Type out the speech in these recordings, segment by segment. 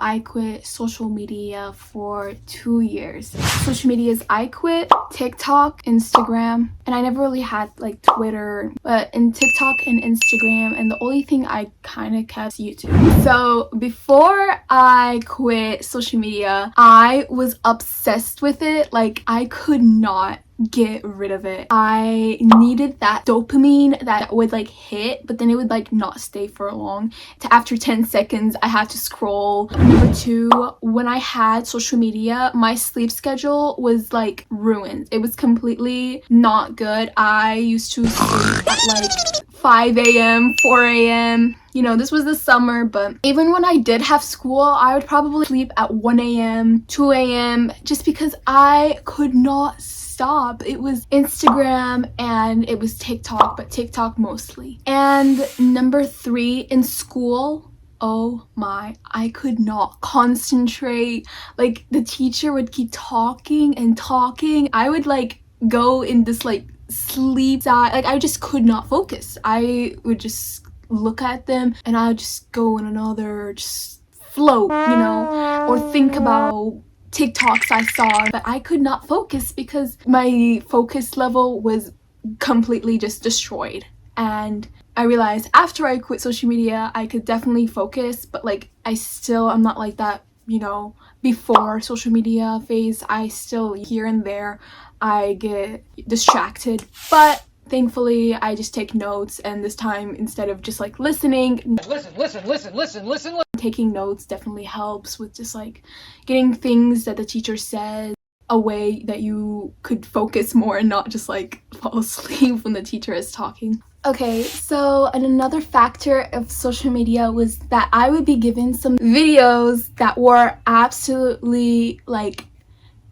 I quit social media for 2 years. Social medias I quit: TikTok, Instagram, and I never really had like Twitter, but in TikTok and Instagram, and the only thing I kind of kept YouTube. So before I quit social media, I was obsessed with it. Like, I could not get rid of it. I needed that dopamine that would like hit, but then it would like not stay for long. After 10 seconds I had to scroll. Number 2, when I had social media, my sleep schedule was like ruined. It was completely not good. I used to sleep at like 5 a.m, 4 a.m. You know, this was the summer, but even when I did have school, I would probably sleep at 1 a.m, 2 a.m, just because I could not stop. It was Instagram and it was TikTok, but TikTok mostly. And number 3, in school, oh my, I could not concentrate. Like, the teacher would keep talking and talking. I would like go in this like sleep side. Like, I just could not focus. I would just look at them and I would just go in another, just float, you know, or think about TikToks I saw, but I could not focus because my focus level was completely just destroyed. And I realized after I quit social media, I could definitely focus, but like I'm not like that, you know, before social media phase. I still, here and there, I get distracted, but thankfully I just take notes, and this time instead of just like listening, listen, taking notes definitely helps with just like getting things that the teacher says a way that you could focus more and not just like fall asleep when the teacher is talking. Okay, so another factor of social media was that I would be given some videos that were absolutely like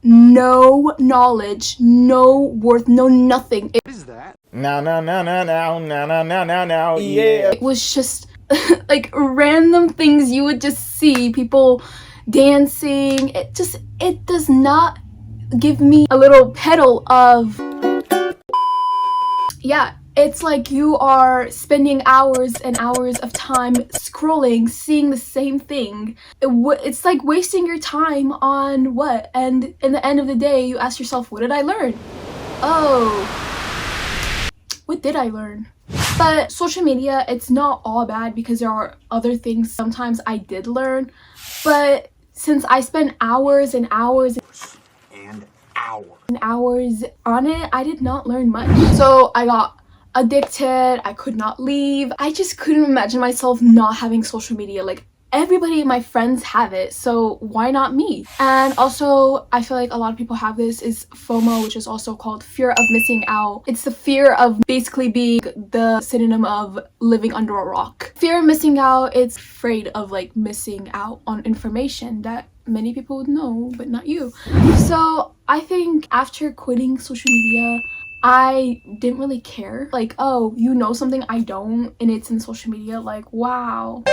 no knowledge, no worth, no nothing. What is that? No, yeah. It was just like random things you would just see, people dancing. It does not give me a little pedal of, yeah, it's like you are spending hours and hours of time scrolling, seeing the same thing. It's like wasting your time on what? And in the end of the day, you ask yourself, what did I learn? Oh, what did I learn? But social media, it's not all bad because there are other things sometimes I did learn. But since I spent hours and hours And hours on it, I did not learn much. So I got addicted. I could not leave. I just couldn't imagine myself not having social media. Like, everybody, my friends have it, so why not me? And also, I feel like a lot of people have this, is FOMO, which is also called fear of missing out. It's the fear of basically being the synonym of living under a rock. Fear of missing out, it's afraid of like missing out on information that many people would know, but not you. So I think after quitting social media, I didn't really care. Like, oh, you know something I don't, and it's in social media. Like, wow.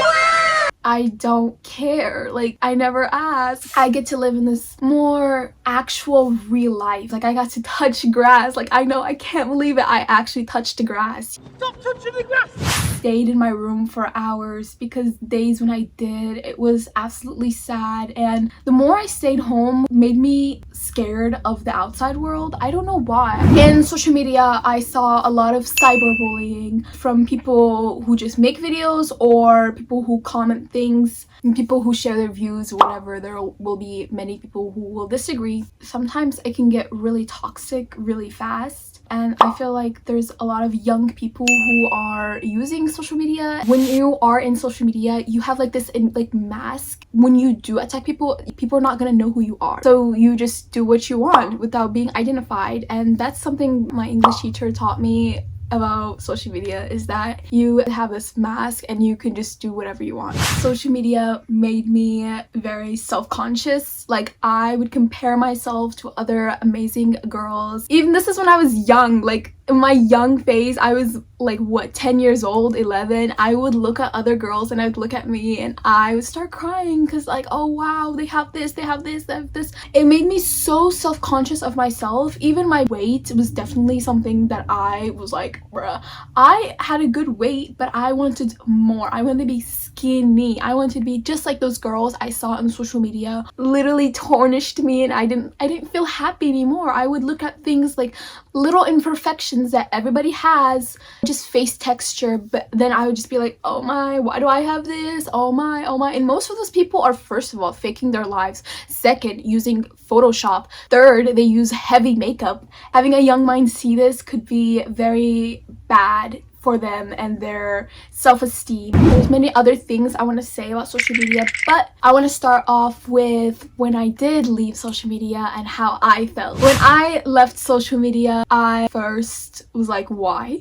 I don't care. Like, I never asked. I get to live in this more actual real life. Like, I got to touch grass. Like, I know, I can't believe it. I actually touched the grass. stop touching the grass! Stayed in my room for hours because days when I did, it was absolutely sad. And the more I stayed home, made me scared of the outside world. I don't know why. In social media, I saw a lot of cyberbullying from people who just make videos, or people who comment things, and people who share their views or whatever. There will be many people who will disagree. Sometimes it can get really toxic really fast. And I feel like there's a lot of young people who are using social media. When you are in social media, you have like this like mask. When you do attack people, people are not gonna know who you are. So you just do what you want without being identified. And that's something my English teacher taught me about social media, is that you have this mask and you can just do whatever you want. Social media made me very self-conscious. Like, I would compare myself to other amazing girls. Even this is when I was young. Like, in my young phase, I was like, what, 10 years old, 11. I would look at other girls and I would look at me and I would start crying because like, oh wow, they have this, they have this, they have this. It made me so self-conscious of myself. Even my weight was definitely something that I was like, bruh, I had a good weight, but I wanted more. I wanted to be skinny. skinny. I wanted to be just like those girls I saw on social media. Literally tarnished me, and I didn't feel happy anymore. I would look at things like little imperfections that everybody has, just face texture, but then I would just be like, oh my, why do I have this? Oh my, oh my. And most of those people are, first of all, faking their lives. Second, using Photoshop. Third, they use heavy makeup. Having a young mind see this could be very bad for them and their self-esteem. There's many other things I want to say about social media, but I want to start off with when I did leave social media and how I felt. When I left social media, I first was like, why?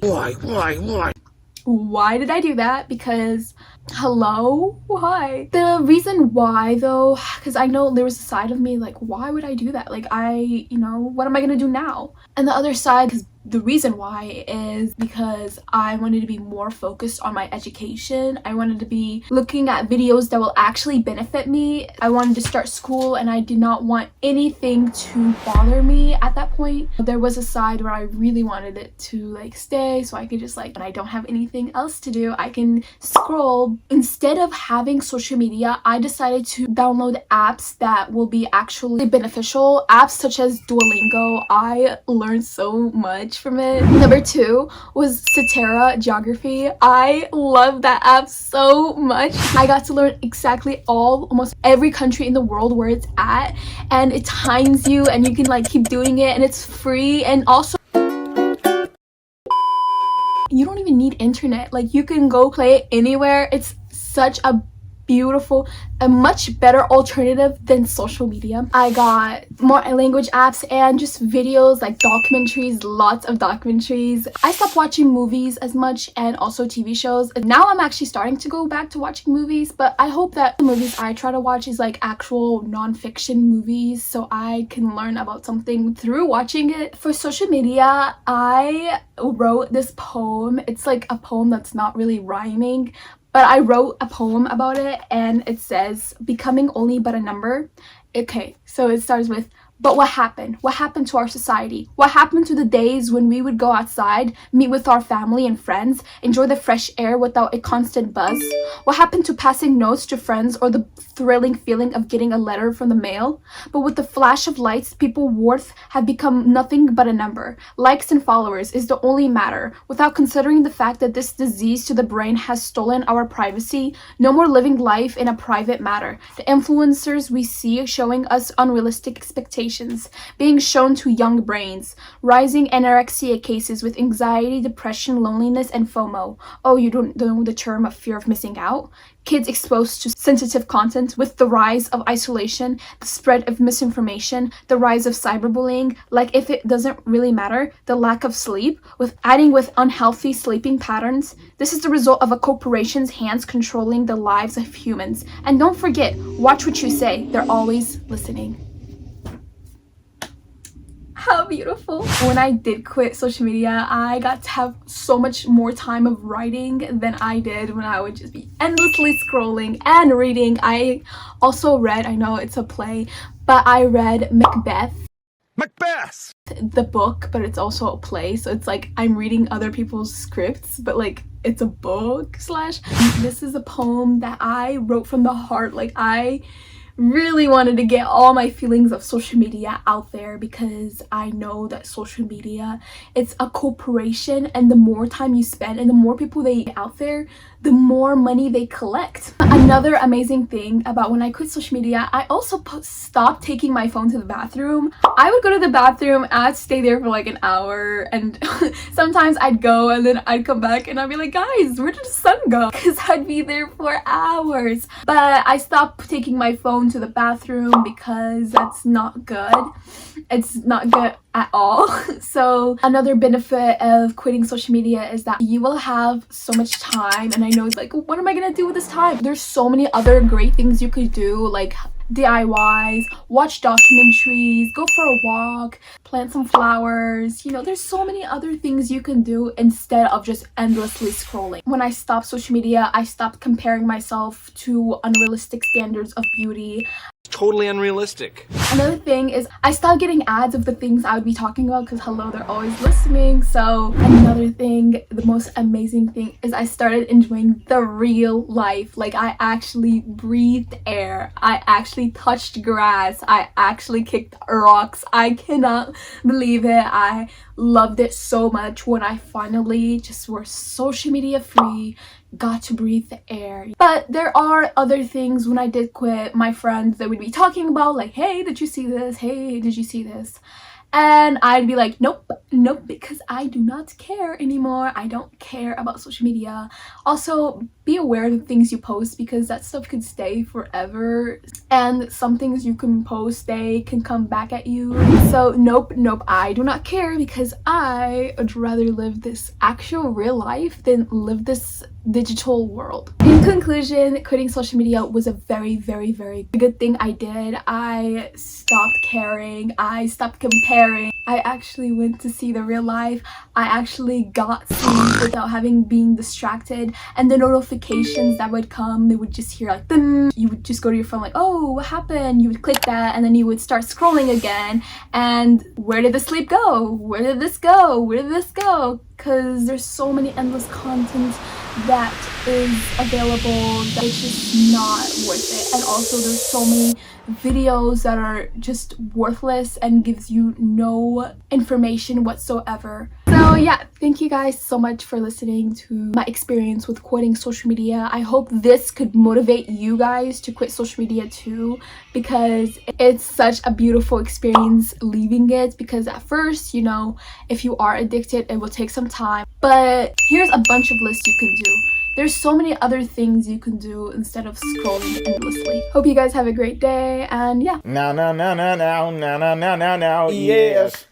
Why did I do that? Because hello, why? The reason why though, because I know there was a side of me like, why would I do that? Like, what am I gonna do now? And the other side, because the reason why is because I wanted to be more focused on my education. I wanted to be looking at videos that will actually benefit me. I wanted to start school, and I did not want anything to bother me at that point. There was a side where I really wanted it to like stay, so I could just like, when I don't have anything else to do, I can scroll. Instead of having social media, I decided to download apps that will be actually beneficial. Apps such as Duolingo. I learned so much from it. Number 2 was Cetera Geography. I love that app so much. I got to learn exactly almost every country in the world where it's at, and it times you, and you can like keep doing it, and it's free. And also, you don't even need internet. Like, you can go play it anywhere. It's such a much better alternative than social media. I got more language apps and just videos like documentaries, lots of documentaries. I stopped watching movies as much, and also TV shows. Now I'm actually starting to go back to watching movies, but I hope that the movies I try to watch is like actual non-fiction movies, so I can learn about something through watching it. For social media, I wrote this poem. It's like a poem that's not really rhyming, but I wrote a poem about it, and it says, becoming only but a number. Okay, so it starts with, but what happened? What happened to our society? What happened to the days when we would go outside, meet with our family and friends, enjoy the fresh air without a constant buzz? What happened to passing notes to friends or the thrilling feeling of getting a letter from the mail? But with the flash of lights, people's worth have become nothing but a number. Likes and followers is the only matter, without considering the fact that this disease to the brain has stolen our privacy. No more living life in a private matter. The influencers we see showing us unrealistic expectations being shown to young brains, rising anorexia cases with anxiety, depression, loneliness, and FOMO. Oh, you don't know the term of fear of missing out? Kids exposed to sensitive content with the rise of isolation, the spread of misinformation, the rise of cyberbullying, like if it doesn't really matter, the lack of sleep, with unhealthy sleeping patterns. This is the result of a corporation's hands controlling the lives of humans. And don't forget, watch what you say. They're always listening. How beautiful. When I did quit social media, I got to have so much more time of writing than I did when I would just be endlessly scrolling and reading. I also read, I know it's a play, but I read Macbeth, the book, but it's also a play, so it's like I'm reading other people's scripts, but like it's a book slash. This is a poem that I wrote from the heart. Like, I really wanted to get all my feelings of social media out there, because I know that social media, it's a corporation, and the more time you spend and the more people they get out there, the more money they collect. Another amazing thing about when I quit social media, I also stopped taking my phone to the bathroom. I would go to the bathroom, I'd stay there for like an hour, and sometimes I'd go and then I'd come back and I'd be like, guys, where did the sun go? Because I'd be there for hours. But I stopped taking my phone to the bathroom because that's not good. It's not good at all. So another benefit of quitting social media is that you will have so much time, and I know it's like, what am I gonna do with this time? There's so many other great things you could do, like DIYs, watch documentaries, go for a walk, plant some flowers. You know, there's so many other things you can do instead of just endlessly scrolling. When I stopped social media, I stopped comparing myself to unrealistic standards of beauty. totally unrealistic. Another thing is I stopped getting ads of the things I would be talking about because hello, they're always listening. So another thing, the most amazing thing is I started enjoying the real life. Like I actually breathed air. I actually touched grass. I actually kicked rocks. I cannot believe it. I loved it so much when I finally just were social media free, got to breathe the air. But there are other things when I did quit, my friends that would be talking about like, hey, did you see this? Hey, did you see this? And I'd be like, nope, because I do not care anymore. I don't care about social media. Also, be aware of the things you post because that stuff could stay forever. And some things you can post, they can come back at you. So nope, I do not care because I would rather live this actual real life than live this digital world. In conclusion, quitting social media was a very good thing I did. I stopped caring. I stopped comparing. I actually went to see the real life. I actually got sleep without being distracted, and the notifications that would come, they would just hear like ding. You would just go to your phone like, oh, what happened? You would click that and then you would start scrolling again, and where did the sleep go? Where did this go? Where did this go? Because there's so many endless content that is available that it's just not worth it. And also there's so many videos that are just worthless and gives you no information whatsoever. So yeah, thank you guys so much for listening to my experience with quitting social media. I hope this could motivate you guys to quit social media too, because it's such a beautiful experience leaving it. Because at first, you know, if you are addicted, it will take some time, but here's a bunch of lists you can do. There's so many other things you can do instead of scrolling endlessly. Hope you guys have a great day, and yeah. Yes.